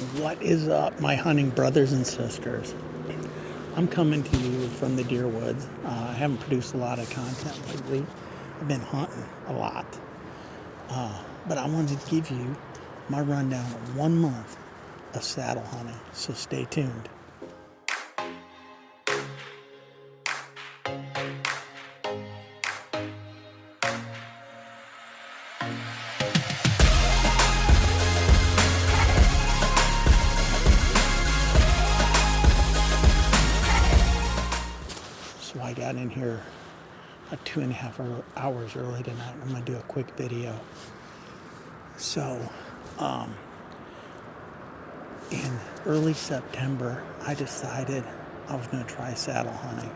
What is up, my hunting brothers and sisters? I'm coming to you from the deer woods. I haven't produced a lot of content lately. I've been hunting a lot. But I wanted to give you my rundown of 1 month of saddle hunting, so stay tuned. So I got in here 2.5 hours early tonight. I'm going to do a quick video. So, in early September, I decided I was going to try saddle hunting.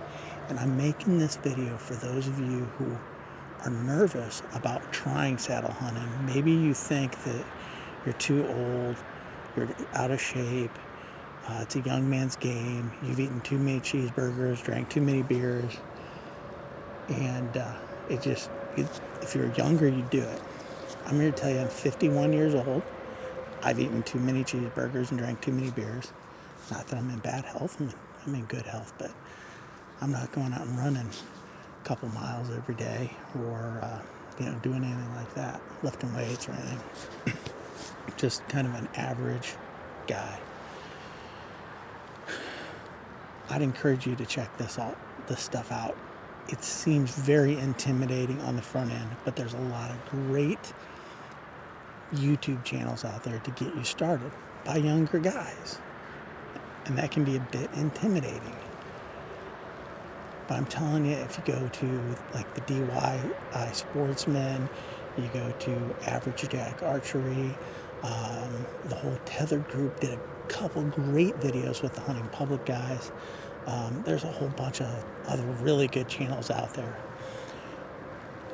And I'm making this video for those of you who are nervous about trying saddle hunting. Maybe you think that you're too old, you're out of shape, it's a young man's game, you've eaten too many cheeseburgers, drank too many beers, and if you're younger, you do it. I'm here to tell you I'm 51 years old. I've eaten too many cheeseburgers and drank too many beers. Not that I'm in bad health, I'm in good health, but I'm not going out and running a couple miles every day or doing anything like that, lifting weights or anything. Just kind of an average guy. I'd encourage you to check this stuff out. It seems very intimidating on the front end, but there's a lot of great YouTube channels out there to get you started by younger guys. And that can be a bit intimidating. But I'm telling you, if you go to like the DIY Sportsman, you go to Average Jack Archery, the whole Tethered group did a couple great videos with the hunting public guys. There's a whole bunch of other really good channels out there.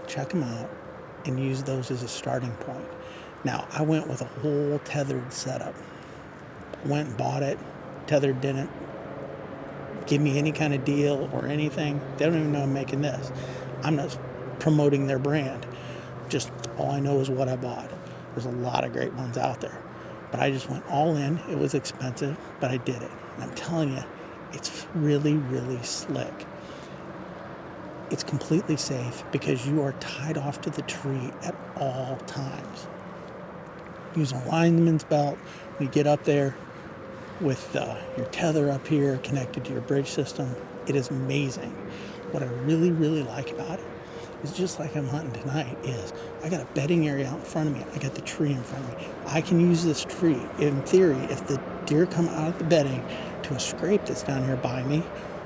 Check them out and use those as a starting point. Now, I went with a whole tethered setup. Went and bought it. Tethered didn't give me any kind of deal or anything. They don't even know I'm making this. I'm not promoting their brand. Just all I know is what I bought. There's a lot of great ones out there. But I just went all in. It was expensive, but I did it. And I'm telling you, it's really, really slick. It's completely safe because you are tied off to the tree at all times. Using a lineman's belt, when you get up there with your tether up here connected to your bridge system, it is amazing. What I really, really like about it is just like I'm hunting tonight is I got a bedding area out in front of me. I got the tree in front of me. I can use this tree. In theory, if the deer come out of the bedding to a scrape that's down here by me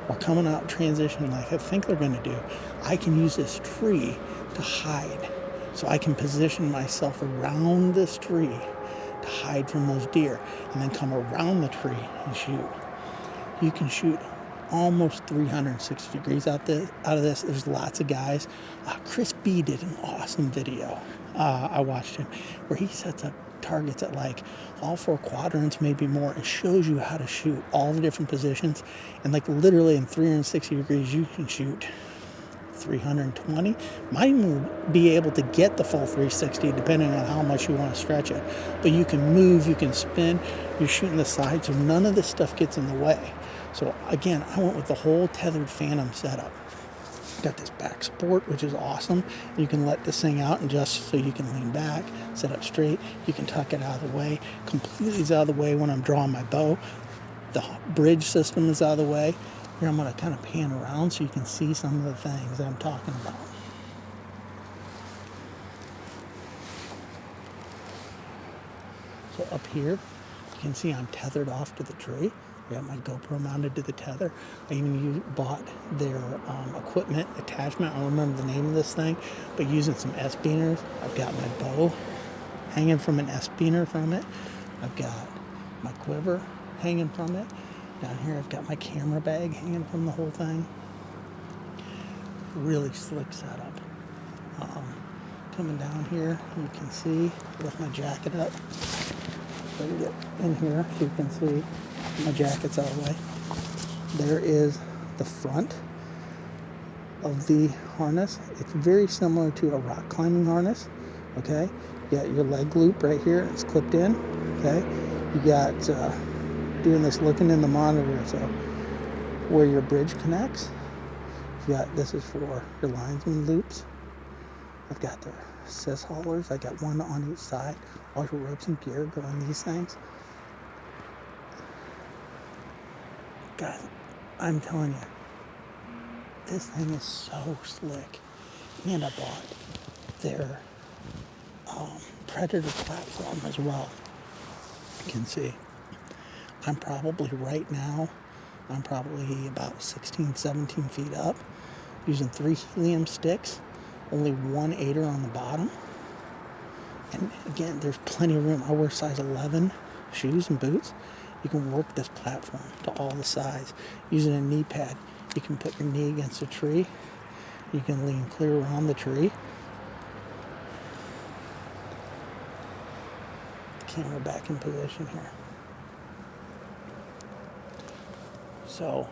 or coming out transitioning like I think they're going to do, I can use this tree to hide. So I can position myself around this tree to hide from those deer and then come around the tree and shoot. You can shoot almost 360 degrees out of this. There's lots of guys. Chris B did an awesome video. I watched him where he sets up targets at like all 4 quadrants, maybe more, and shows you how to shoot all the different positions. And like literally in 360 degrees, you can shoot 320. Might even be able to get the full 360 depending on how much you want to stretch it. But you can move, you can spin, you're shooting the side, so none of this stuff gets in the way. So again, I went with the whole tethered Phantom setup. Got this back support, which is awesome. You can let this thing out and just so you can lean back, sit up straight. You can tuck it out of the way. Completely is out of the way when I'm drawing my bow. The bridge system is out of the way. Here I'm going to kind of pan around so you can see some of the things that I'm talking about. So up here, you can see I'm tethered off to the tree. I got my GoPro mounted to the tether. I even bought their equipment attachment. I don't remember the name of this thing, but using some S-beaners. I've got my bow hanging from an S-beaner from it. I've got my quiver hanging from it. Down here I've got my camera bag hanging from the whole thing. Really slick setup. Coming down here, you can see, lift my jacket up. Let me get in here so you can see my jacket's out of the way. There is the front of the harness. It's very similar to a rock climbing harness. Okay, you got your leg loop right here. It's clipped in. Okay, You got doing this looking in the monitor, so where your bridge connects. You got, this is for your linesman loops. I've got the sys haulers. I got one on each side. All your ropes and gear go in these things. Guys, I'm telling you, this thing is so slick. And I bought their Predator platform as well. You can see I'm probably right now, I'm probably about 16, 17 feet up, using 3 helium sticks, only 1 aider on the bottom. And again, there's plenty of room. I wear size 11 shoes and boots. You can work this platform to all the sides. Using a knee pad, you can put your knee against a tree. You can lean clear around the tree. Camera back in position here. So,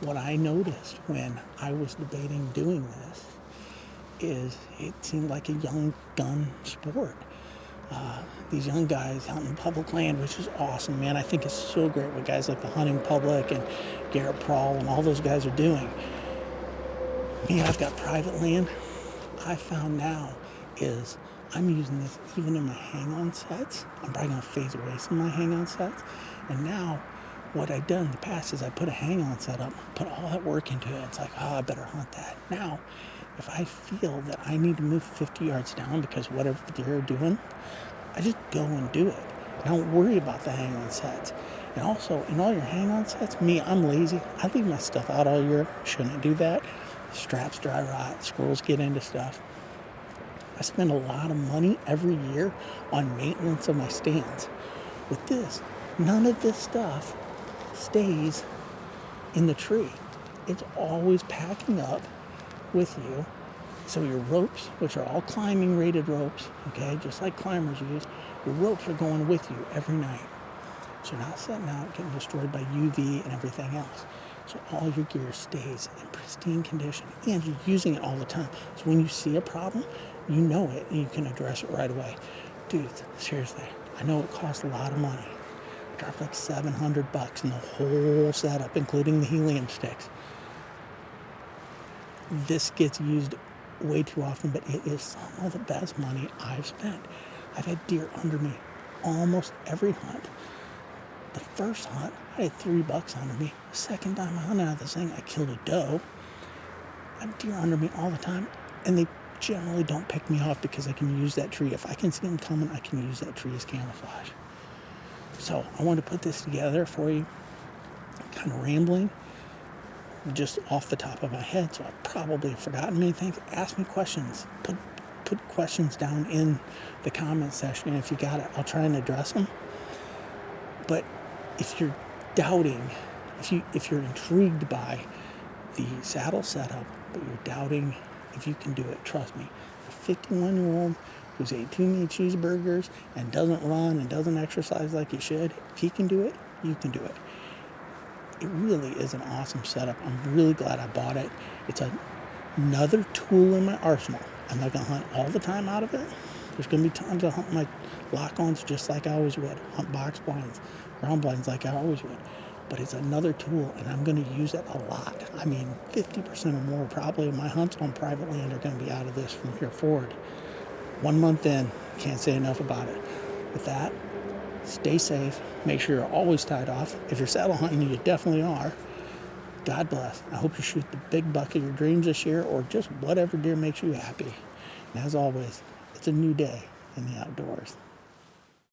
what I noticed when I was debating doing this is it seemed like a young gun sport. These young guys out in public land, which is awesome, man. I think it's so great what guys like the Hunting Public and Garrett Prawl and all those guys are doing. Me, I've got private land. I found now is I'm using this even in my hang-on sets. I'm probably going to phase away some of my hang-on sets. And now what I've done in the past is I put a hang-on set up, put all that work into it. It's like, oh, I better hunt that. Now, if I feel that I need to move 50 yards down because whatever the deer are doing, I just go and do it. I don't worry about the hang-on sets. And also, in all your hang-on sets, me, I'm lazy. I leave my stuff out all year. Shouldn't do that. Straps dry rot, squirrels get into stuff. I spend a lot of money every year on maintenance of my stands. With this, none of this stuff stays in the tree. It's always packing up with you. So your ropes, which are all climbing rated ropes, okay, just like climbers use, your ropes are going with you every night. So you're not setting out, getting destroyed by UV and everything else. So all your gear stays in pristine condition and you're using it all the time. So when you see a problem, you know it and you can address it right away. Dude, seriously, I know it costs a lot of money. I dropped like $700 in the whole setup, including the helium sticks. This gets used way too often, but it is some of the best money I've spent. I've had deer under me almost every hunt. The first hunt, I had $3 under me. The second time I hunted out of this thing, I killed a doe. I have deer under me all the time, and they generally don't pick me off because I can use that tree. If I can see them coming, I can use that tree as camouflage. So I wanted to put this together for you, kind of rambling, just off the top of my head, so I've probably forgotten many things. Ask me questions. Put questions down in the comment section, and if you got it, I'll try and address them. But if you're doubting, if you're intrigued by the saddle setup, but you're doubting if you can do it, trust me, a 51-year-old who's ate too many cheeseburgers and doesn't run and doesn't exercise like he should, if he can do it, you can do it. It really is an awesome setup. I'm really glad I bought it. It's another tool in my arsenal. I'm not going to hunt all the time out of it. There's going to be times I hunt my lock-ons just like I always would. Hunt box blinds, ground blinds like I always would. But it's another tool, and I'm going to use it a lot. I mean, 50% or more probably of my hunts on private land are going to be out of this from here forward. 1 month in, can't say enough about it. With that, stay safe. Make sure you're always tied off. If you're saddle hunting, you definitely are. God bless. I hope you shoot the big buck of your dreams this year, or just whatever deer makes you happy. And as always, it's a new day in the outdoors.